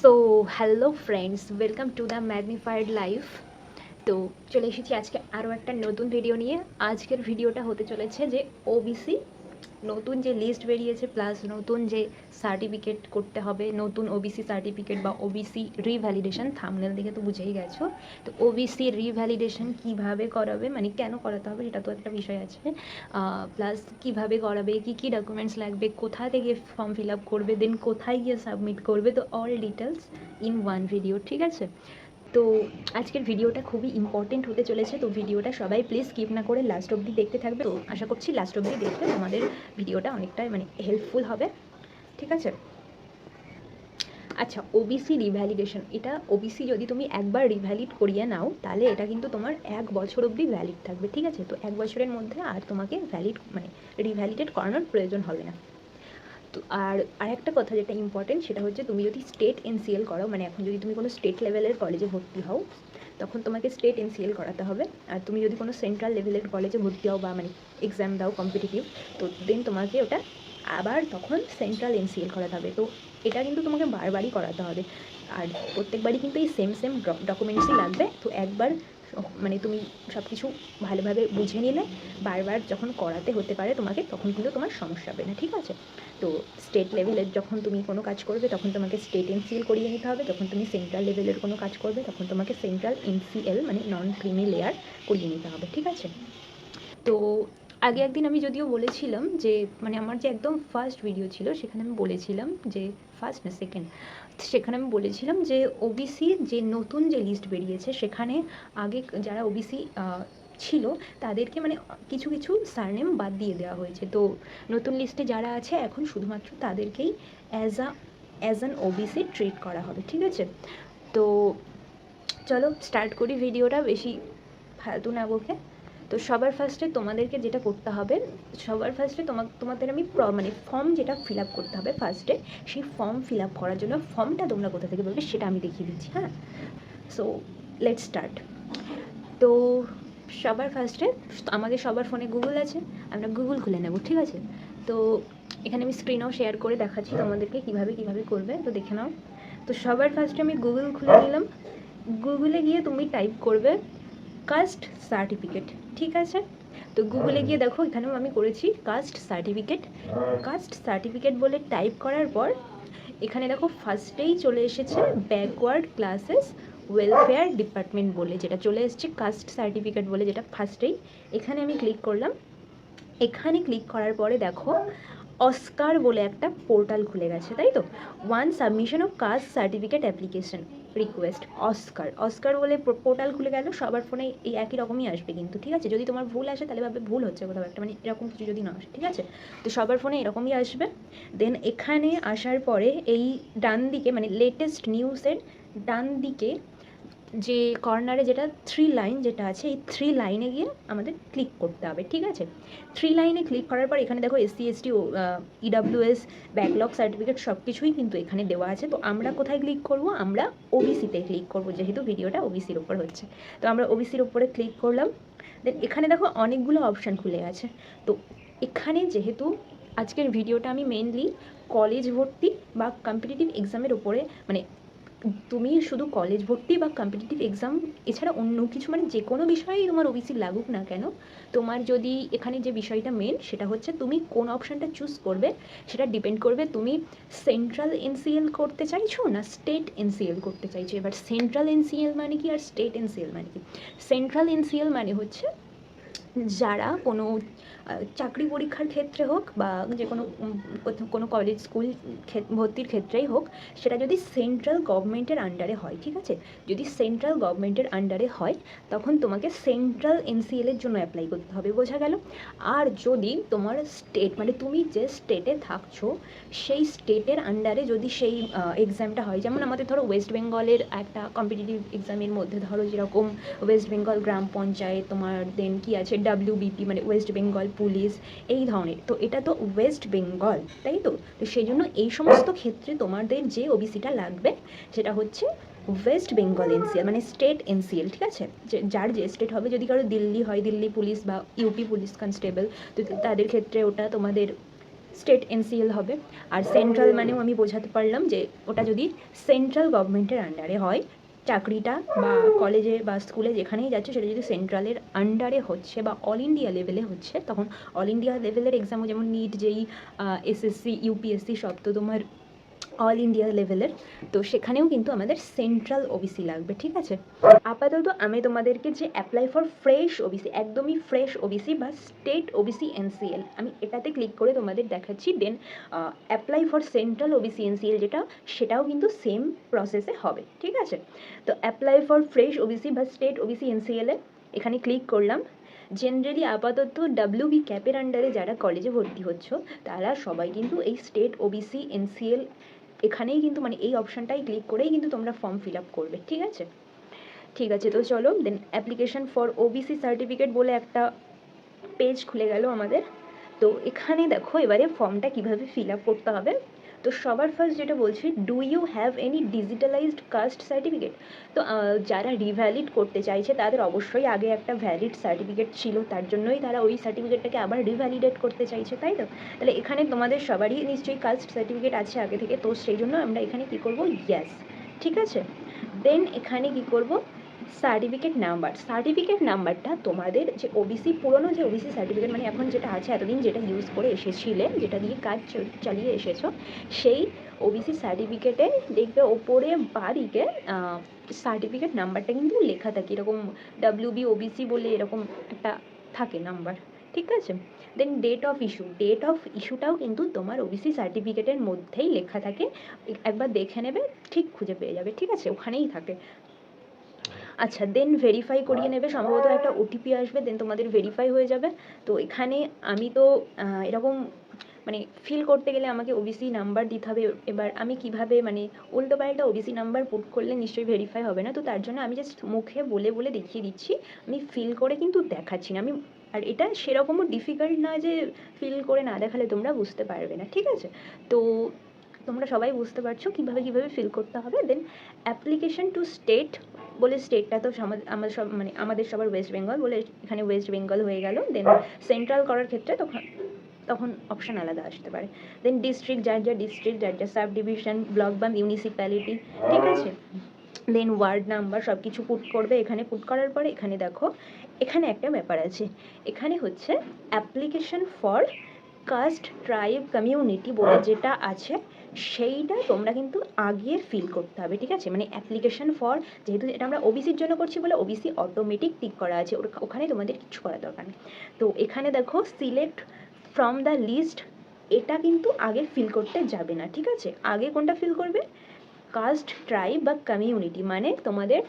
So hello friends, welcome to the magnified life. তো চলে এসেছি আজকে আরও একটা নতুন ভিডিও নিয়ে। আজকের ভিডিওটা হতে চলেছে যে ওবিসি নতুন যে লিস্ট বেরিয়েছে, প্লাস নতুন যে সার্টিফিকেট করতে হবে, নতুন ওবিসি সার্টিফিকেট বা ওবিসি রিভ্যালিডেশন। থাম্বনেল দেখে তো বুঝেই গেছো। তো ওবিসি রিভ্যালিডেশন কীভাবে করাবে, মানে কেন করাতে হবে সেটা তো একটা বিষয় আছে, প্লাস কীভাবে করাবে, কী কী ডকুমেন্টস লাগবে, কোথা থেকে ফর্ম ফিল আপ করবে, দেন কোথায় গিয়ে সাবমিট করবে, তো all details in one video, ঠিক আছে? তো আজকের ভিডিওটা খুবই ইম্পর্টেন্ট হতে চলেছে। তো ভিডিওটা সবাই প্লিজ স্কিপ না করে লাস্ট অবধি দেখতে থাকবে। তো আশা করছি লাস্ট অবধি দেখলে তোমাদের ভিডিওটা অনেকটাই হেল্পফুল হবে, ঠিক আছে? আচ্ছা, ওবিসি রিভ্যালিডেশন, এটা ওবিসি যদি তুমি একবার রিভ্যালিড করিয়ে নাও তাহলে এটা কিন্তু তোমার 1 বছর অবধি ভ্যালিড থাকবে, ঠিক আছে? তো 1 বছরের মধ্যে আর তোমাকে রিভ্যালিডেট করানোর প্রয়োজন হবে না। তো আরেকটা কথা যেটা ইম্পর্টেন্ট সেটা হচ্ছে, তুমি যদি স্টেট এনসিএল করো, মানে এখন যদি তুমি কোনো স্টেট লেভেলের কলেজে ভর্তি হও তখন তোমাকে স্টেট এনসিএল করাতে হবে। আর তুমি যদি কোনো সেন্ট্রাল লেভেলের কলেজে ভর্তি হও বা এক্সাম দাও কম্পিটিটিভ, তো দেন তোমাকে ওটা আবার তখন সেন্ট্রাল এনসিএল করাতে হবে। তো এটা কিন্তু তোমাকে বারবারই করাতে হবে, আর প্রত্যেকবারই কিন্তু এই সেম ডকুমেন্টসই লাগবে। তো একবার তুমি সব কিছু ভালোভাবে বুঝে নিলে বারবার যখন করাতে হতে পারে তোমাকে, তখন কিন্তু তোমার সমস্যা হবে না, ঠিক আছে? তো স্টেট লেভেলের যখন তুমি কোনো কাজ করবে তখন তোমাকে স্টেট এনসিএল করিয়ে নিতে হবে, যখন তুমি সেন্ট্রাল লেভেলের কোনো কাজ করবে তখন তোমাকে সেন্ট্রাল এনসিএল নন ক্রিমি লেয়ার করিয়ে নিতে হবে, ঠিক আছে? তো আগে একদিন আমি যদিও বলেছিলাম যে আমার যে একদম ফার্স্ট ভিডিও ছিল সেখানে আমি বলেছিলাম যে ফার্স্ট না সেকেন্ড, সেখানে আমি বলেছিলাম যে ওবিসি যে নতুন যে লিস্ট বেরিয়েছে সেখানে আগে যারা ওবিসি ছিল তাদেরকে কিছু কিছু সারনেম বাদ দিয়ে দেওয়া হয়েছে। তো নতুন লিস্টে যারা আছে এখন শুধুমাত্র তাদেরকেই অ্যাজ অ্যান ওবিসি ট্রিট করা হবে, ঠিক আছে? তো চলো স্টার্ট করি ভিডিওটা, বেশি ফালতু না বকে। তো সবার ফার্স্টে তোমাদেরকে যেটা করতে হবে, তোমাদের আমি ফর্ম যেটা ফিল আপ করতে হবে ফার্স্টে, সেই ফর্ম ফিল আপ করার জন্য ফর্মটা তোমরা কোথা থেকে পাবে সেটা আমি দেখিয়ে দিচ্ছি, হ্যাঁ? So let's start. তো সবার ফার্স্টে আমাদের সবার ফোনে গুগল আছে, আমরা গুগল খুলে নেব, ঠিক আছে? তো এখানে আমি স্ক্রিনও শেয়ার করে দেখাচ্ছি তোমাদেরকে কীভাবে করবে, তো দেখে নাও। তো সবার ফার্স্টে আমি গুগল খুলে নিলাম। গুগলে গিয়ে তুমি টাইপ করবে কাস্ট সার্টিফিকেট, ঠিক আছে? তো গুগলে গিয়ে দেখো এখানেও আমি করেছি কাস্ট সার্টিফিকেট বলে টাইপ করার পর এখানে দেখো ফার্স্টেই চলে এসেছে ব্যাকওয়ার্ড ক্লাসেস ওয়েলফেয়ার ডিপার্টমেন্ট বলে, যেটা চলে এসেছে কাস্ট সার্টিফিকেট বলে, যেটা ফার্স্টেই। এখানে আমি ক্লিক করলাম। এখানে ক্লিক করার পরে দেখো অস্কার বলে একটা পোর্টাল খুলে গেছে, তাই তো? One submission of caste certificate application request, Oscar বলে পোর্টাল খুলে গেল। সবার ফোনে এই একই রকমই আসবে কিন্তু, ঠিক আছে? যদি তোমার ভুল আসে তাহলে ভাবে ভুল হচ্ছে কোথাও একটা, এরকম কিছু যদি না আসে, ঠিক আছে? তো সবার ফোনে এরকমই আসবে। দেন এখানে আসার পরে এই ডান দিকে লেটেস্ট নিউজের ডান দিকে যে কর্নারে যেটা 3 লাইন যেটা আছে, এই 3 লাইনে গিয়ে আমাদের ক্লিক করতে হবে, ঠিক আছে? 3 লাইনে ক্লিক করার পর এখানে দেখো SC ST EWS backlog certificate সব কিছুই কিন্তু এখানে দেওয়া আছে। তো আমরা কোথায় ক্লিক করব? আমরা ওবিসিতে ক্লিক করব, যেহেতু ভিডিওটা ওবিসির ওপর হচ্ছে। তো আমরা ওবিসির ওপরে ক্লিক করলাম। দেন এখানে দেখো অনেকগুলো অপশান খুলে গেছে। তো এখানে যেহেতু আজকের ভিডিওটা আমি মেনলি কলেজ ভর্তি বা কম্পিটিটিভ এক্সামের ওপরে, তুমি শুধু কলেজ ভর্তি বা কম্পিটিটিভ এক্সাম এছাড়া অন্য কিছু যে কোনো বিষয়েই তোমার ওবিসি লাগুক না কেন, তোমার যদি এখানে যে বিষয়টা মেন সেটা হচ্ছে তুমি কোন অপশানটা চুজ করবে সেটা ডিপেন্ড করবে তুমি সেন্ট্রাল এনসিএল করতে চাইছো না স্টেট এনসিএল করতে চাইছো। এবার সেন্ট্রাল এনসিএল মানে কি আর স্টেট এনসিএল মানে কি? সেন্ট্রাল এনসিএল মানে হচ্ছে যারা কোনো চাকরি পরীক্ষার ক্ষেত্রে হোক বা যে কোনো কলেজ স্কুল ভর্তির ক্ষেত্রেই হোক, সেটা যদি সেন্ট্রাল গভর্নমেন্টের আন্ডারে হয়, ঠিক আছে? যদি সেন্ট্রাল গভর্নমেন্টের আন্ডারে হয় তখন তোমাকে সেন্ট্রাল এনসিএলের জন্য অ্যাপ্লাই করতে হবে, বোঝা গেল? আর যদি তোমার স্টেট তুমি যে স্টেটে থাকছো সেই স্টেটের আন্ডারে যদি সেই এক্সামটা হয়, যেমন আমাদের ধরো ওয়েস্ট বেঙ্গলের একটা কম্পিটিটিভ এক্সামের মধ্যে ধরো যেরকম ওয়েস্ট বেঙ্গল গ্রাম পঞ্চায়েত, তোমার দেন কি আছে ডাব্লিউবিপি ওয়েস্ট বেঙ্গল পুলিশ, এই ধরনের। তো এটা তো ওয়েস্ট বেঙ্গল, তাই তো? তো সেই জন্য এই সমস্ত ক্ষেত্রে তোমাদের যে ওবিসিটা লাগবে সেটা হচ্ছে West Bengal NCL, state NCL, ঠিক আছে? যার যে স্টেট হবে, যদি কারো দিল্লি হয় দিল্লি পুলিশ বা ইউপি পুলিশ কনস্টেবল, তো তাদের ক্ষেত্রে ওটা তোমাদের স্টেট এনসিএল হবে। আর সেন্ট্রাল মানেও আমি বোঝাতে পারলাম যে ওটা যদি সেন্ট্রাল গভর্নমেন্টের আন্ডারে হয়, চাকরিটা বা কলেজে বা স্কুলে যেখানেই যাচ্ছে সেটা যদি সেন্ট্রালের আন্ডারে হচ্ছে বা অল ইন্ডিয়া লেভেলে হচ্ছে, তখন অল ইন্ডিয়া লেভেলের এক্সামও যেমন নিট, যেই এসএসসি, ইউপিএসসি সব তো তোমার অল ইন্ডিয়া লেভেলের, তো সেখানেও কিন্তু আমাদের সেন্ট্রাল ওবিসি লাগবে, ঠিক আছে। আপাতত আমি তোমাদেরকে যে অ্যাপ্লাই ফর ফ্রেশ ওবিসি, একদমই ফ্রেশ ওবিসি বা স্টেট ওবিসি এনসিএল, আমি এটাতে ক্লিক করে তোমাদের দেখাচ্ছি। Then apply for central OBC NCL যেটা, সেটাও কিন্তু সেম প্রসেসে হবে, ঠিক আছে। তো অ্যাপ্লাই ফর ফ্রেশ ওবিসি বা স্টেট ওবিসি এনসিএলে এখানে ক্লিক করলাম। জেনারেলি আপাতত ডাব্লিউবি ক্যাপের আন্ডারে যারা কলেজে ভর্তি হচ্ছ তারা সবাই কিন্তু এই স্টেট ওবিসি এনসিএল এখানেই কিন্তু মানে এই অপশানটাই ক্লিক করেই কিন্তু তোমরা ফর্ম ফিল আপ করবে, ঠিক আছে। ঠিক আছে, তো চলো then application for OBC certificate বলে একটা পেজ খুলে গেল আমাদের। তো এখানে দেখো এবারে ফর্মটা কিভাবে ফিল আপ করতে হবে। তো সবার ফার্স্ট যেটা বলছি, do you have any digitalised caste certificate. তো যারা রিভ্যালিড করতে চাইছে তাদের অবশ্যই আগে একটা ভ্যালিড সার্টিফিকেট ছিল, তার জন্যই তারা ওই সার্টিফিকেটটাকে আবার রিভ্যালিডেট করতে চাইছে, তাই তো। তাহলে এখানে তোমাদের সবারই নিশ্চয়ই কাস্ট সার্টিফিকেট আছে আগে থেকে, তো সেই জন্য আমরা এখানে কী করবো, ইয়েস, ঠিক আছে। দেন এখানে কী করবো, সার্টিফিকেট নাম্বারটা তোমাদের যে ওবিসি, পুরনো যে ওবিসি সার্টিফিকেট মানে এখন যেটা আছে, এতদিন যেটা ইউজ করে এসেছিলে, যেটা দিয়ে কাজ চালিয়ে এসেছো, সেই ওবিসি সার্টিফিকেটে দেখবে ওপরে বাঁদিকে সার্টিফিকেট নাম্বারটা কিন্তু লেখা থাকে, এরকম ডাব্লিউবি ওবিসি বলে এরকম একটা থাকে নাম্বার, ঠিক আছে। দেন ডেট অফ ইস্যুটাও কিন্তু তোমার ওবিসি সার্টিফিকেটের মধ্যেই লেখা থাকে, একবার দেখে নেবে, ঠিক খুঁজে পেয়ে যাবে, ঠিক আছে, ওখানেই থাকে। আচ্ছা, দেন ভেরিফাই করিয়ে নেবে, সম্ভবত একটা ওটিপি আসবে, দেন তোমাদের ভেরিফাই হয়ে যাবে। তো এখানে আমি তো এরকম মানে ফিল করতে গেলে আমাকে ওবিসি নাম্বার দিতে হবে। এবার আমি কিভাবে মানে উল্টোপাল্টা ওবিসি নাম্বার পুট করলে নিশ্চয়ই ভেরিফাই হবে না, তো তার জন্য আমি জাস্ট মুখে বলে বলে দেখিয়ে দিচ্ছি, আমি ফিল করে কিন্তু দেখাচ্ছি না আমি। আর এটা সেরকমও ডিফিকাল্ট নয় যে ফিল করে না দেখালে তোমরা বুঝতে পারবে না, ঠিক আছে। তো তোমরা সবাই বুঝতে পারছো কীভাবে ফিল করতে হবে। দেন অ্যাপ্লিকেশন টু স্টেট বলে, স্টেটটা তো আমাদের সব মানে আমাদের সবার ওয়েস্ট বেঙ্গল বলে এখানে ওয়েস্ট বেঙ্গল হয়ে গেল। দেন সেন্ট্রাল করার ক্ষেত্রে তখন অপশান আলাদা আসতে পারে। দেন ডিস্ট্রিক্ট, যার যা সাব ডিভিশন, ব্লক বা মিউনিসিপ্যালিটি, ঠিক আছে। দেন ওয়ার্ড নাম্বার সব কিছু পুট করবে এখানে। পুট করার পরে এখানে দেখো, এখানে একটা ব্যাপার আছে, এখানে হচ্ছে application for caste tribe community বলে যেটা আছে, সেইটা তোমরা কিন্তু আগে ফিল করতে হবে, ঠিক আছে। মানে অ্যাপ্লিকেশন ফর, যেহেতু এটা আমরা ওবিসির জন্য করছি বলে ওবিসি অটোমেটিক টিক করা আছে, ওখানে তোমাদের কিছু করার দরকার নেই। তো এখানে দেখো সিলেক্ট ফ্রম দ্য লিস্ট, এটা কিন্তু আগে ফিল করতে যাবে না, ঠিক আছে। আগে কোনটা ফিল করবে, কাস্ট ট্রাইব বা কমিউনিটি, মানে তোমাদের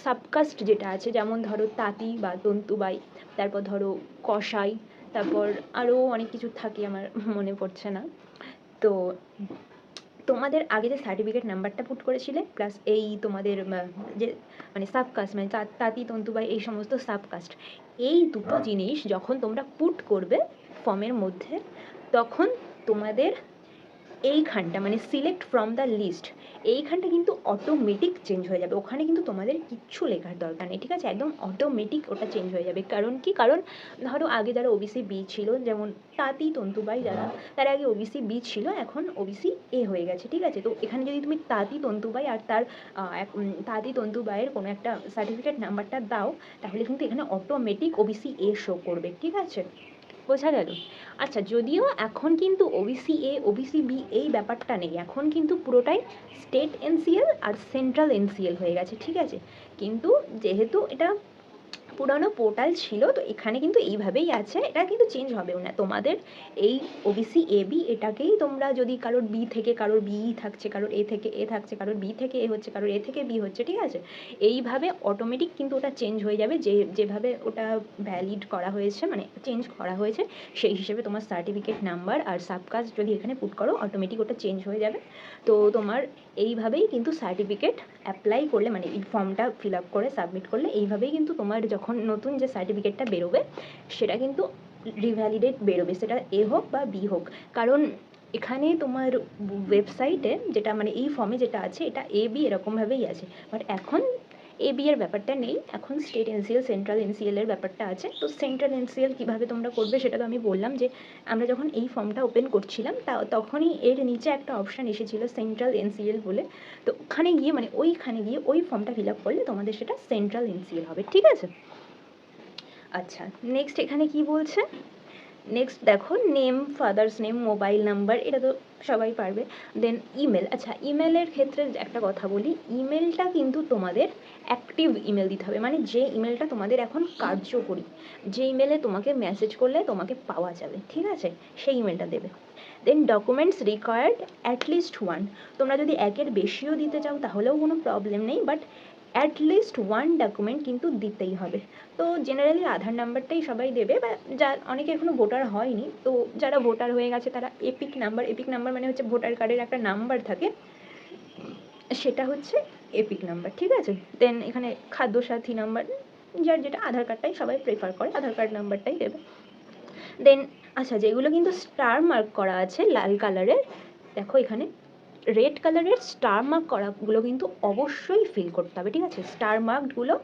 সাবকাস্ট যেটা আছে, যেমন ধরো তাঁতি বা তন্তুবাই, তারপর ধরো কসাই, তারপর আরও অনেক কিছু থাকে আমার মনে পড়ছে না। তো তোমাদের আগে যে সার্টিফিকেট নাম্বারটা পুট করেছিলে প্লাস এই তোমাদের যে মানে সাবকাস্ট মানে তাঁতি তন্তুবাই এই সমস্ত সাবকাস্ট, এই দুটো জিনিস যখন তোমরা পুট করবে ফর্মের মধ্যে, তখন তোমাদের এইখানটা মানে সিলেক্ট ফ্রম দ্য লিস্ট, এইখানটা কিন্তু অটোমেটিক চেঞ্জ হয়ে যাবে, ওখানে কিন্তু তোমাদের কিচ্ছু লেখার দরকার নেই, ঠিক আছে। একদম অটোমেটিক ওটা চেঞ্জ হয়ে যাবে। কারণ কি, কারণ ধরো আগে যারা ওবিসি বি ছিল, যেমন তাঁতি তন্তুবাই যারা, তারা আগে ওবিসি বি ছিল, এখন ওবিসি এ হয়ে গেছে, ঠিক আছে। তো এখানে যদি তুমি তাঁতি তন্তুবাই আর তার তাঁতি তন্তুবাইয়ের কোনো একটা সার্টিফিকেট নাম্বারটা দাও, তাহলে কিন্তু এখানে অটোমেটিক ওবিসি এ শো করবে, ঠিক আছে, বোঝা গেল। আচ্ছা, যদিও এখন কিন্তু ওবিসি এ ওবিসি বি এই ব্যাপারটা নেই, এখন কিন্তু পুরোটাই স্টেট এনসিএল আর সেন্ট্রাল এনসিএল হয়ে গেছে, ঠিক আছে। কিন্তু যেহেতু এটা পুরানো পোর্টাল ছিল, তো এখানে কিন্তু এইভাবেই আছে, এটা কিন্তু চেঞ্জ হবেও না। তোমাদের এই ওবিসি এ বি এটাকেই তোমরা যদি কারোর বি থেকে কারোর বি থাকছে, কারোর এ থেকে এ থাকছে, কারোর বি থেকে এ হচ্ছে, কারোর এ থেকে বি হচ্ছে, ঠিক আছে, এইভাবে অটোমেটিক কিন্তু ওটা চেঞ্জ হয়ে যাবে, যেভাবে ওটা ভ্যালিড করা হয়েছে মানে চেঞ্জ করা হয়েছে, সেই হিসেবে তোমার সার্টিফিকেট নাম্বার আর সাবকাস্ট যদি এখানে পুট করো, অটোমেটিক ওটা চেঞ্জ হয়ে যাবে। তো তোমার এইভাবেই কিন্তু সার্টিফিকেট অ্যাপ্লাই করলে মানে এই ফর্মটা ফিল আপ করে সাবমিট করলে, এইভাবেই কিন্তু তোমার যখন নতুন যে সার্টিফিকেটটা বেরোবে সেটা কিন্তু রিভ্যালিডেট বেরোবে, সেটা এ হোক বা বি হোক। কারণ এখানে তোমার ওয়েবসাইটে যেটা মানে এই ফর্মে যেটা আছে, এটা এ বি এরকমভাবেই আছে, বাট এখন এবি এর ব্যাপারটা নেই, এখন স্টেট এনসিএল সেন্ট্রাল এনসিএল এর ব্যাপারটা আছে। তো সেন্ট্রাল এনসিএল কীভাবে তোমরা করবে সেটা তো আমি বললাম যে আমরা যখন এই ফর্মটা ওপেন করছিলাম তখনই এর নিচে একটা অপশান এসেছিলো সেন্ট্রাল এনসিএল বলে। তো ওখানে গিয়ে মানে ওইখানে গিয়ে ওই ফর্মটা ফিল আপ করলে তোমাদের সেটা সেন্ট্রাল এনসিএল হবে, ঠিক আছে। আচ্ছা, নেক্সট এখানে কি বলছে, নেক্সট দেখো name, father's name, mobile number, এটা তো সবাই পারবে। দেন ইমেল। আচ্ছা, ইমেলের ক্ষেত্রে একটা কথা বলি, ইমেলটা কিন্তু তোমাদের অ্যাক্টিভ ইমেল দিতে হবে, মানে যে ইমেলটা তোমাদের এখন কার্যকরী, যে ইমেলে তোমাকে মেসেজ করলে তোমাকে পাওয়া যাবে, ঠিক আছে, সেই ইমেলটা দেবে। দেন ডকুমেন্টস রিকোয়ার্ড অ্যাটলিস্ট ওয়ান, তোমরা যদি একের বেশিও দিতে চাও তাহলেও কোনো প্রবলেম নেই, বাট অ্যাটলিস্ট ওয়ান ডকুমেন্ট কিন্তু দিতেই হবে। তো জেনারেলি আধার নাম্বারটাই সবাই দেবে, বা যা অনেকে এখনও ভোটার হয়নি, তো যারা ভোটার হয়ে গেছে তারা এপিক নাম্বার মানে হচ্ছে ভোটার কার্ডের একটা নাম্বার থাকে, সেটা হচ্ছে এপিক নাম্বার, ঠিক আছে। দেন এখানে খাদ্যসাথী নাম্বার, যার যেটা, আধার কার্ডটাই সবাই প্রেফার করে, আধার কার্ড নাম্বারটাই দেবে। দেন আচ্ছা, যেগুলো কিন্তু স্টার মার্ক করা আছে লাল কালারের, দেখো এখানে রেড কালারের স্টার মার্ক করাগুলো কিন্তু অবশ্যই ফিল করতে হবে, ঠিক আছে, স্টার মার্কগুলো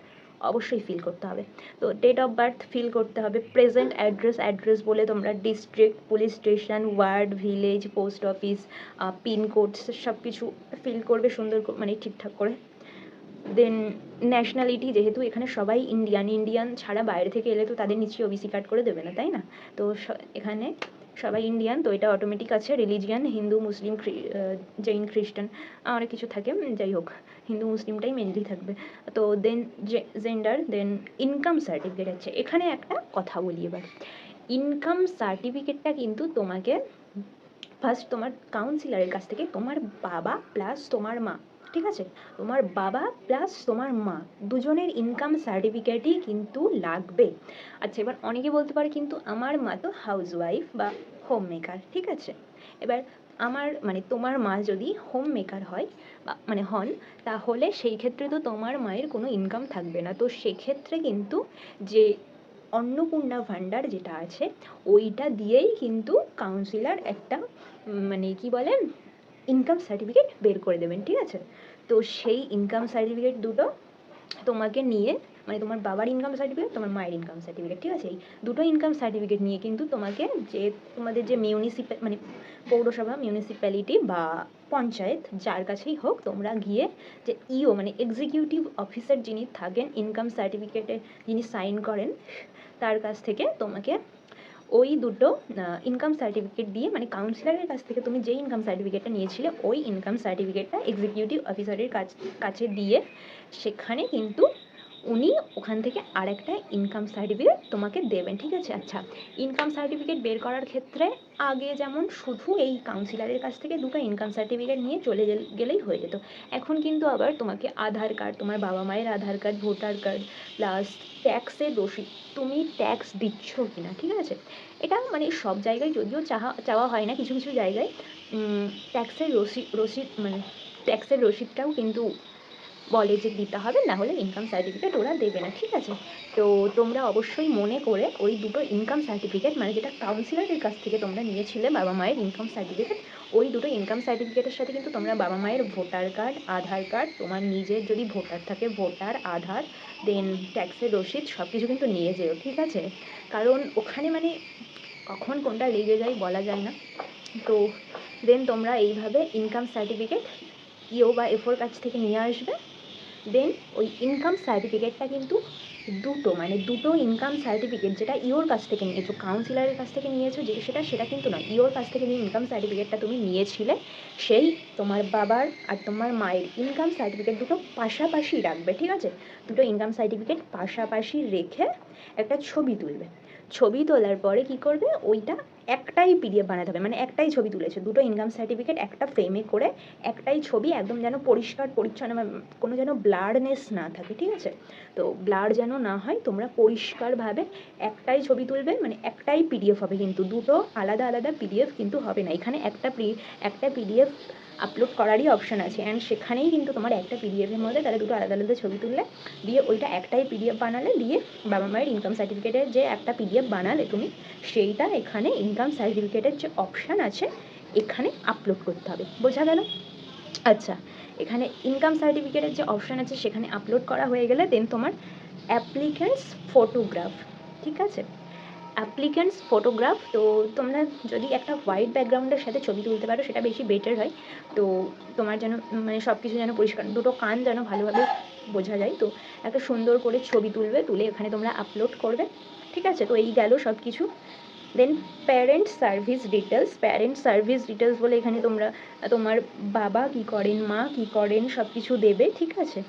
অবশ্যই ফিল করতে হবে। তো ডেট অফ বার্থ ফিল করতে হবে, প্রেজেন্ট অ্যাড্রেস বলে তোমরা district, police station, ward, village, post office, pincode সব কিছু ফিল করবে সুন্দর মানে ঠিকঠাক করে। দেন ন্যাশনালিটি, যেহেতু এখানে সবাই ইন্ডিয়ান ছাড়া বাইরে থেকে এলে তো তাদের নিশ্চয়ই ওবিসি কার্ড করে দেবে না, তাই না, তো এখানে সবাই ইন্ডিয়ান, তো এটা অটোমেটিক আছে। রিলিজিয়ান হিন্দু, মুসলিম, জৈন, খ্রিস্টান, অনেক কিছু থাকে, যাই হোক হিন্দু মুসলিমটাই মেনলি থাকবে। তো দেন জেন্ডার, দেন ইনকাম সার্টিফিকেট আছে। এখানে একটা কথা বলি এবার, ইনকাম সার্টিফিকেটটা কিন্তু তোমাকে ফার্স্ট তোমার কাউন্সিলরের কাছ থেকে তোমার বাবা প্লাস তোমার মা, ঠিক আছে, তোমার বাবা প্লাস তোমার মা দুজনের ইনকাম সার্টিফিকেটই কিন্তু লাগবে। আচ্ছা, এবার অনেকে বলতে পারে কিন্তু আমার মা তো হাউসওয়াইফ বা হোম মেকার, ঠিক আছে, এবার আমার মানে তোমার মা যদি হোম মেকার হয় বা মানে হন, তাহলে সেই ক্ষেত্রে তো তোমার মায়ের কোনো ইনকাম থাকবে না। তো সেক্ষেত্রে কিন্তু যে অন্নপূর্ণা ভাণ্ডার যেটা আছে ওইটা দিয়েই কিন্তু কাউন্সিলর একটা মানে কি বলে ইনকাম সার্টিফিকেট বের করে দেবেন, ঠিক আছে। তো সেই ইনকাম সার্টিফিকেট দুটো তোমাকে নিয়ে, মানে তোমার বাবার ইনকাম সার্টিফিকেট, তোমার মায়ের ইনকাম সার্টিফিকেট, ঠিক আছে, এই দুটো ইনকাম সার্টিফিকেট নিয়ে কিন্তু তোমাকে যে তোমাদের যে মানে পৌরসভা, মিউনিসিপ্যালিটি বা পঞ্চায়েত, যার কাছেই হোক, তোমরা গিয়ে যে ইও মানে এক্সিকিউটিভ অফিসার যিনি থাকেন, ইনকাম সার্টিফিকেটে যিনি সাইন করেন, তার কাছ থেকে তোমাকে ওই দুটো ইনকাম সার্টিফিকেট দিয়ে, মানে কাউন্সিলরের কাছ থেকে তুমি যে ইনকাম সার্টিফিকেটটা নিয়েছিলে ওই ইনকাম সার্টিফিকেটটা এক্সিকিউটিভ অফিসারের কাছে দিয়ে সেখানে কিন্তু উনি ওখান থেকে আরেকটা ইনকাম সার্টিফিকেট তোমাকে দেবেন, ঠিক আছে। আচ্ছা, ইনকাম সার্টিফিকেট বের করার ক্ষেত্রে আগে যেমন শুধু এই কাউন্সিলরের কাছ থেকে দুটো ইনকাম সার্টিফিকেট নিয়ে চলে গেলেই হয়ে যেত, এখন কিন্তু আবার তোমাকে আধার কার্ড, তোমার বাবা মায়ের Aadhaar card, voter card, plus ট্যাক্সের রসিদ, তুমি ট্যাক্স দিচ্ছ কি না, ঠিক আছে, এটা মানে সব জায়গায় যদিও চাওয়া হয় না, কিছু কিছু জায়গায় ট্যাক্সের রসিদ মানে ট্যাক্সের রসিদটাও কিন্তু বলে যে দিতে হবে, না হলে ইনকাম সার্টিফিকেট ওরা দেবে না, ঠিক আছে। তো তোমরা অবশ্যই মনে করে ওই দুটো ইনকাম সার্টিফিকেট, মানে যেটা কাউন্সিলরের কাছ থেকে তোমরা নিয়েছিলে বাবা মায়ের ইনকাম সার্টিফিকেট, ওই দুটো ইনকাম সার্টিফিকেটের সাথে কিন্তু তোমরা বাবা মায়ের ভোটার কার্ড, আধার কার্ড, তোমার নিজের যদি ভোটার থাকে ভোটার, আধার, দেন ট্যাক্সের রসিদ সব কিছু কিন্তু নিয়ে যেও, ঠিক আছে, কারণ ওখানে মানে কখন কোনটা লেগে যায় বলা যায় না। তো দেন তোমরা এইভাবে ইনকাম সার্টিফিকেট ইও বা এফোর কাছ থেকে নিয়ে আসবে। দেন ওই ইনকাম সার্টিফিকেটটা কিন্তু দুটো ইনকাম সার্টিফিকেট, যেটা ইওর কাছ থেকে নিয়েছো, কাউন্সিলরের কাছ থেকে নিয়েছো যে সেটা কিন্তু নয়, ইওর কাছ থেকে যে ইনকাম সার্টিফিকেটটা তুমি নিয়েছিলে সেই তোমার বাবার আর তোমার মায়ের ইনকাম সার্টিফিকেট দুটো পাশাপাশি রাখবে, ঠিক আছে, দুটো ইনকাম সার্টিফিকেট পাশাপাশি রেখে একটা ছবি তুলবে। ছবি তোলার পরে কি করবে, ওইটা একটাই পিডিএফ বানাতে হবে, মানে একটাই ছবি তুলেছে, দুটো ইনকাম সার্টিফিকেট একটা ফ্রেমে করে একটাই ছবি, একদম যেন পরিষ্কার পরিচ্ছন্ন, কোনো যেন ব্লারনেস না থাকে, ঠিক আছে, তো ব্লার যেন না হয়, তোমরা পরিষ্কারভাবে একটাই ছবি তুলবে, মানে একটাই পিডিএফ হবে, কিন্তু দুটো আলাদা আলাদা পিডিএফ কিন্তু হবে না, এখানে একটা পিডিএফ আপলোড করারই অপশান আছে, অ্যান্ড সেখানেই কিন্তু তোমার একটা পিডিএফের মধ্যে তাহলে দুটো আলাদা আলাদা ছবি তুললে দিয়ে ওইটা একটাই পিডিএফ বানালে, দিয়ে বাবা মায়ের ইনকাম সার্টিফিকেটের যে একটা পিডিএফ বানালে তুমি, সেইটা এখানে ইনকাম সার্টিফিকেটের যে অপশান আছে এখানে আপলোড করতে হবে, বোঝা গেল। আচ্ছা, এখানে ইনকাম সার্টিফিকেটের যে অপশান আছে সেখানে আপলোড করা হয়ে গেলে দেন তোমার অ্যাপ্লিক্যান্টস ফটোগ্রাফ, ঠিক আছে, অ্যাপ্লিক্যান্টস ফটোগ্রাফ। তো তোমরা যদি একটা হোয়াইট ব্যাকগ্রাউন্ডের সাথে ছবি তুলতে পারো সেটা বেশি বেটার হয়। তো তোমার যেন মানে সব কিছু যেন পরিষ্কার, দুটো কান যেন ভালোভাবে বোঝা যায়, তো একটা সুন্দর করে ছবি তুলবে, তুলে এখানে তোমরা আপলোড করবে, ঠিক আছে। তো এই গেল সব কিছু। Then parent service details, parent service details বলে এখানে তোমরা তোমার বাবা কী করেন, মা কী করেন সব কিছু দেবে, ঠিক আছে।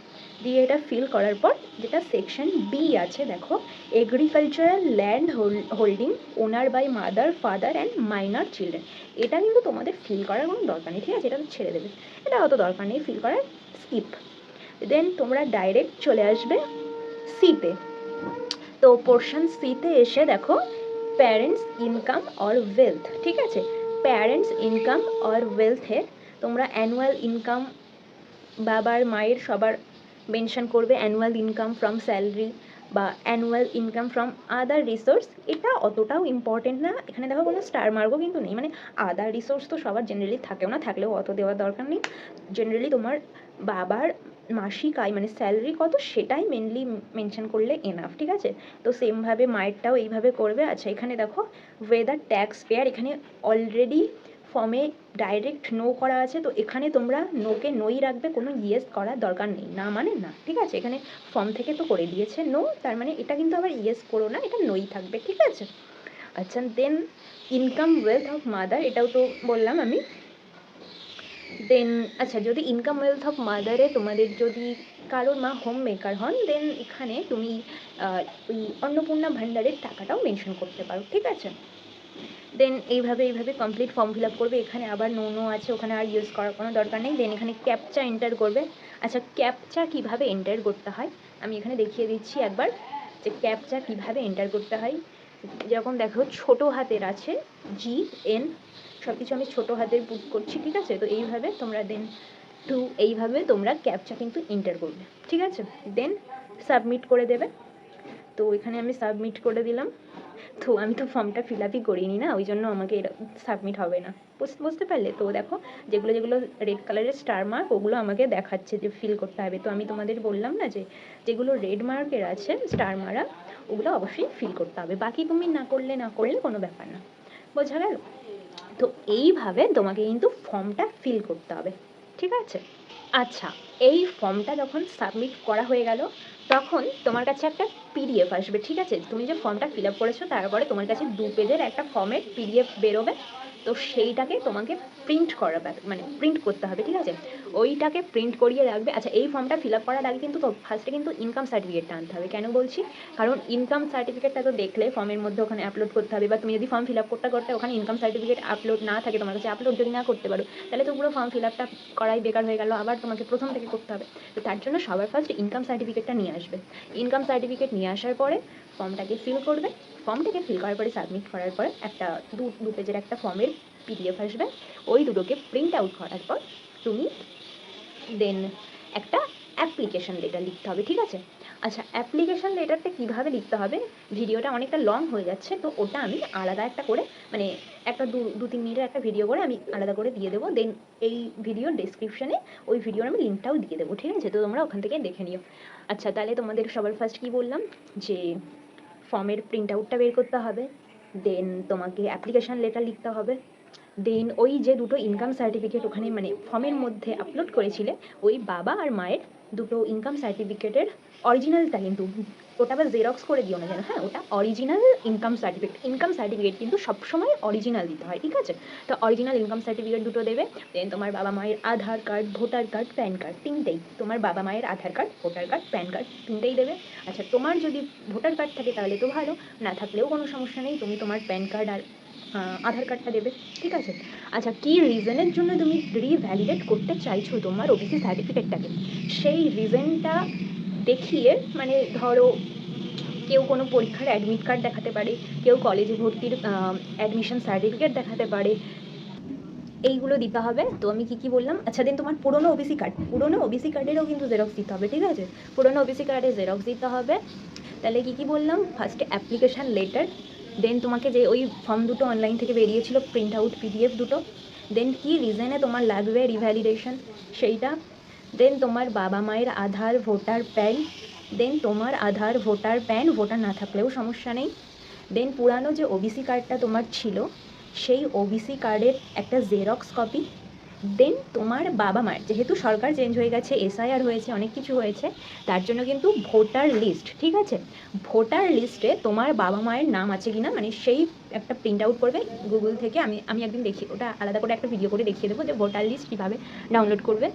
দিয়ে এটা ফিল করার পর যেটা সেকশন বি আছে দেখো, agricultural land holding owner by mother father and minor children, এটা কিন্তু তোমাদের ফিল করার কোনো দরকার নেই, ঠিক আছে, এটা তো ছেড়ে দেবে, এটা অত দরকার নেই ফিল করার, স্কিপ। দেন তোমরা ডাইরেক্ট চলে আসবে সিতে। তো পোর্শন সিতে এসে দেখো প্যারেন্টস ইনকাম অর ওয়েলথ, ঠিক আছে, প্যারেন্টস ইনকাম অর ওয়েলথে তোমরা অ্যানুয়াল ইনকাম বাবার মায়ের সবার মেনশন করবে, অ্যানুয়াল ইনকাম ফ্রম স্যালারি বা annual income from other resource, এটা অতটাও ইম্পর্টেন্ট না, এখানে দেখো কোনো স্টার মার্কও কিন্তু নেই, মানে আদার রিসোর্স তো সবার জেনারেলি থাকেও না, থাকলেও অত দেওয়ার দরকার নেই, জেনারেলি তোমার বাবার মাসিক আয় মানে স্যালারি কত সেটাই মেনলি মেনশন করলে এনাফ, ঠিক আছে। তো সেমভাবে মায়েরটাও এইভাবে করবে। আচ্ছা এখানে দেখো ওয়েদার ট্যাক্স পেয়ার, এখানে অলরেডি ফর্মে ডাইরেক্ট নো করা আছে, তো এখানে তোমরা নোকে নোই রাখবে, কোনো ইয়েস করার দরকার নেই, না মানে না, ঠিক আছে, এখানে ফর্ম থেকে তো করে দিয়েছে নো, তার মানে এটা কিন্তু আবার ইয়েস করো না, এটা নোই থাকবে, ঠিক আছে। আচ্ছা দেন ইনকাম ওয়েলথ অফ মাদার, এটাও তো বললাম আমি। দেন আচ্ছা যদি ইনকাম ওয়েলথ অফ মাদারে তোমাদের যদি কারোর মা হোম মেকার হন দেন এখানে তুমি ওই অন্নপূর্ণা ভাণ্ডারের টাকাটাও মেনশন করতে পারো, ঠিক আছে। দেন এইভাবে কমপ্লিট ফর্ম ফিল আপ করবে, এখানে আবার নো আছে, ওখানে আর ইউজ করার কোনো দরকার নেই। দেন এখানে ক্যাপচা এন্টার করবে। আচ্ছা ক্যাপচা কীভাবে এন্টার করতে হয় আমি এখানে দেখিয়ে দিচ্ছি একবার, যে ক্যাপচা কীভাবে এন্টার করতে হয়। যেরকম দেখো ছোট হাতের আছে GN, সব কিছু আমি ছোটো হাতের পুট করছি, ঠিক আছে। তো এইভাবে তোমরা দেন এইভাবে তোমরা ক্যাপচা কিন্তু এন্টার করবে, ঠিক আছে। দেন সাবমিট করে দেবে। তো এখানে আমি সাবমিট করে দিলাম। তো আমি তো ফর্মটা ফিল আপই করিনি না, ওই জন্য আমাকে এটা সাবমিট হবে না, বুঝতে পারলে। তো দেখো যেগুলো রেড কালারের স্টার মার্ক ওগুলো আমাকে দেখাচ্ছে যে ফিল করতে হবে। তো আমি তোমাদের বললাম না যে যেগুলো রেড মার্কের আছে স্টার মারা ওগুলো অবশ্যই ফিল করতে হবে, বাকি তুমি না করলে কোনো ব্যাপার না, বোঝা গেল। তো এইভাবে তোমাকে কিন্তু ফর্মটা ফিল করতে হবে, ঠিক আছে। আচ্ছা এই ফর্মটা যখন সাবমিট করা হয়ে গেল তখন তোমার কাছে একটা PDF আসবে, ঠিক আছে। তুমি যে ফর্মটা ফিল আপ করেছো তারপরে তোমার কাছে 2 পেজের একটা ফর্মের PDF বেরোবে, তো সেইটাকে তোমাকে প্রিন্ট করাবে, মানে প্রিন্ট করতে হবে, ঠিক আছে, ওইটাকে প্রিন্ট করিয়ে রাখবে। আচ্ছা এই ফর্মটা ফিল আপ করার আগে কিন্তু ফার্স্টে কিন্তু ইনকাম সার্টিফিকেটটা আনতে হবে, কেন বলছি, কারণ ইনকাম সার্টিফিকেটটা তো দেখলে ফর্মের মধ্যে ওখানে আপলোড করতে হবে, বা তুমি যদি ফর্ম ফিল আপ করতে ওখানে ইনকাম সার্টিফিকেট আপলোড না থাকে, তোমার কাছে আপলোড যদি না করতে পারো তাহলে তো পুরো ফর্ম ফিল আপটা করাই বেকার হয়ে গেল, আবার তোমাকে প্রথম থেকে করতে হবে। তো তার জন্য সবার ফার্স্ট ইনকাম সার্টিফিকেটটা নিয়ে আসবে, ইনকাম সার্টিফিকেট নিয়ে আসার পরে ফর্মটাকে ফিল করবে, ফর্মটাকে ফিল করার পরে সাবমিট করার পরে একটা দু পেজের একটা ফর্মের PDF আসবে, ওই দুটোকে প্রিন্ট আউট করার পর তুমি দেন একটা অ্যাপ্লিকেশন লেটার লিখতে হবে, ঠিক আছে। আচ্ছা অ্যাপ্লিকেশন লেটারটা কীভাবে লিখতে হবে, ভিডিওটা অনেকটা লং হয়ে যাচ্ছে, তো ওটা আমি আলাদা একটা করে মানে একটা 2-3 মিনিটের একটা ভিডিও করে আমি আলাদা করে দিয়ে দেবো, দেন এই ভিডিওর ডেসক্রিপশনে ওই ভিডিওর আমি লিঙ্কটাও দিয়ে দেবো, ঠিক আছে, তো তোমরা ওখান থেকে দেখে নিও। আচ্ছা তাহলে তোমাদের সবার ফার্স্ট কী বললাম, যে ফর্মের প্রিন্ট আউটটা বের করতে হবে, দেন তোমাকে অ্যাপ্লিকেশান লেটার লিখতে হবে, দেন ওই যে দুটো ইনকাম সার্টিফিকেট ওখানে মানে ফর্মের মধ্যে আপলোড করেছিলে ওই বাবা আর মায়ের দুটো ইনকাম সার্টিফিকেটের অরিজিনালটা কিন্তু ওটা আবার জেরক্স করে দিও না যেন, হ্যাঁ ওটা অরিজিনাল ইনকাম সার্টিফিকেট কিন্তু সবসময় অরিজিনাল দিতে হয়, ঠিক আছে। তো অরিজিনাল ইনকাম সার্টিফিকেট দুটো দেবে, দেন তোমার বাবা মায়ের Aadhaar card, voter card, PAN card, তিনটেই, তোমার বাবা মায়ের Aadhaar card, voter card, PAN card তিনটেই দেবে। আচ্ছা তোমার যদি ভোটার কার্ড থাকে তাহলে তো ভালো, না থাকলেও কোনো সমস্যা নেই, তুমি তোমার প্যান কার্ড আর আধার কার্ডটা দেবে, ঠিক আছে। আচ্ছা কী রিজনের জন্য তুমি রিভ্যালিডেট করতে চাইছো তোমার OBC সার্টিফিকেটটাকে, সেই রিজনটা দেখিয়ে মানে ধরো কেউ কোনো পরীক্ষার অ্যাডমিট কার্ড দেখাতে পারে, কেউ কলেজে ভর্তির অ্যাডমিশন সার্টিফিকেট দেখাতে পারে, এইগুলো দিতে হবে। তো আমি কী বললাম, আচ্ছা দেন তোমার পুরনো ওবিসি কার্ডেরও কিন্তু জেরক্স দিতে হবে, ঠিক আছে, পুরনো OBC কার্ডের জেরক্স দিতে হবে। তাহলে কী বললাম, ফার্স্টে অ্যাপ্লিকেশান লেটার, দেন তোমাকে যে ওই ফর্ম দুটো অনলাইন থেকে বেরিয়েছিল প্রিন্ট আউট PDF দুটো, দেন কী রিজনে তোমার লাগবে রিভ্যালিডেশন সেইটা, দেন তোমার বাবা মায়ের আধার, ভোটার প্যান, দেন তোমার আধার, ভোটার প্যান, ভোটার না থাকলেও সমস্যা নেই। দেন পুরানো যে ওবিসি কার্ডটা তোমার ছিল সেই ওবিসি কার্ডের একটা জেরক্স কপি। দেন তোমার বাবা মায়ের, যেহেতু সরকার চেঞ্জ হয়ে গেছে, এসআইআর হয়েছে, অনেক কিছু হয়েছে, তার জন্য কিন্তু ভোটার লিস্ট, ঠিক আছে, ভোটার লিস্টে তোমার বাবা মায়ের নাম আছে কিনা মানে সেই একটা প্রিন্ট আউট করবে গুগল থেকে। আমি একদিন দেখি, ওটা আলাদা করে একটা ভিডিও করে দেখিয়ে দেবো যে ভোটার লিস্ট কীভাবে ডাউনলোড করবে।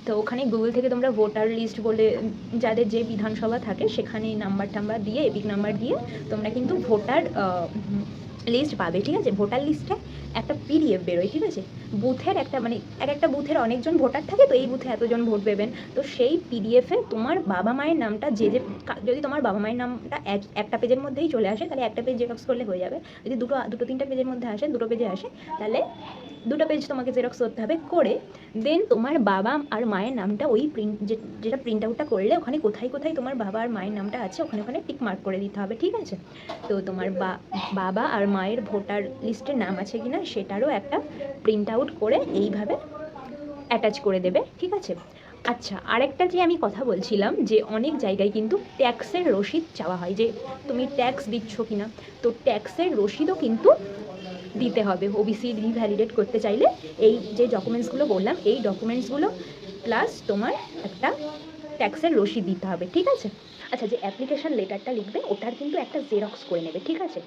তো ওখানে গুগল থেকে তোমরা ভোটার লিস্ট বলে যাদের যে বিধানসভা থাকে সেখানে নাম্বার টাম্বার দিয়ে, এপিক নাম্বার দিয়ে তোমরা কিন্তু ভোটার লিস্ট পাবে, ঠিক আছে। ভোটার লিস্টে একটা পিডিএফ বেরোয়, ঠিক আছে, বুথের একটা মানে এক একটা বুথের অনেকজন ভোটার থাকে, তো এই বুথে এতজন ভোট দেবেন, তো সেই পিডিএফে তোমার বাবা মায়ের নামটা যে যদি তোমার বাবা মায়ের নামটা একটা পেজের মধ্যেই চলে আসে তাহলে একটা পেজ জেরক্স করলে হয়ে যাবে। যদি দুটো তিনটা পেজের মধ্যে আসে, দুটো পেজে আসে, তাহলে দুটো পেজ তোমাকে জেরক্স করতে হবে, করে দেন তোমার বাবা আর মায়ের নামটা ওই যেটা প্রিন্ট আউটটা করলে ওখানে কোথায় কোথায় তোমার বাবা আর মায়ের নামটা আছে ওখানে ওখানে টিক মার্ক করে দিতে হবে, ঠিক আছে। তো তোমার বাবা আর মায়ের ভোটার লিস্টে নাম আছে কিনা সেটারও একটা প্রিন্ট আউট করে এইভাবে অ্যাটাচ করে দেবে, ঠিক আছে। আচ্ছা, আরেকটা যে আমি কথা বলছিলাম যে অনেক জায়গায় কিন্তু ট্যাক্সের রসিদ চাওয়া হয়, যে তুমি ট্যাক্স দিচ্ছ কিনা, তো ট্যাক্সের রসিদও কিন্তু দিতে হবে ওবিসি রিভ্যালিডেট করতে চাইলে। এই যে ডকুমেন্টসগুলো বললাম, এই ডকুমেন্টসগুলো প্লাস তোমার একটা ট্যাক্সের রসিদ দিতে হবে, ঠিক আছে। আচ্ছা, যে অ্যাপ্লিকেশান লেটারটা লিখবে ওটার কিন্তু একটা জেরক্স করে নেবে, ঠিক আছে।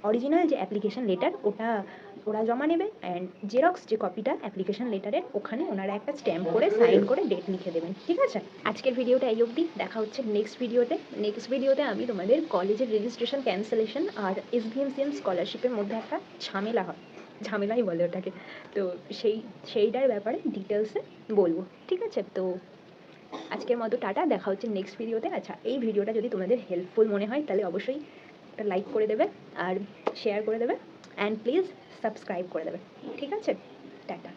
অরিজিনাল যে অ্যাপ্লিকেশান লেটার ওরা জমা নেবে, অ্যান্ড জেরক্স যে কপিটা অ্যাপ্লিকেশান লেটারের ওখানে ওনারা একটা স্ট্যাম্প করে সাইন করে ডেট লিখে দেবেন, ঠিক আছে। আজকের ভিডিওটা এই অবধি, দেখা হচ্ছে নেক্সট ভিডিওতে আমি তোমাদের কলেজের রেজিস্ট্রেশন ক্যান্সেলেশন আর SVMCM স্কলারশিপের মধ্যে একটা ঝামেলাই বলে ওটাকে, তো সেইটার ব্যাপারে ডিটেলসে বলবো, ঠিক আছে। তো আজকের মতো টাটা, দেখা হচ্ছে নেক্সট ভিডিওতে। আচ্ছা, এই ভিডিওটা যদি তোমাদের হেল্পফুল মনে হয় তাহলে অবশ্যই একটা লাইক করে দেবে আর শেয়ার করে দেবে, অ্যান্ড প্লিজ সাবস্ক্রাইব করে দেবে, ঠিক আছে। টাটা।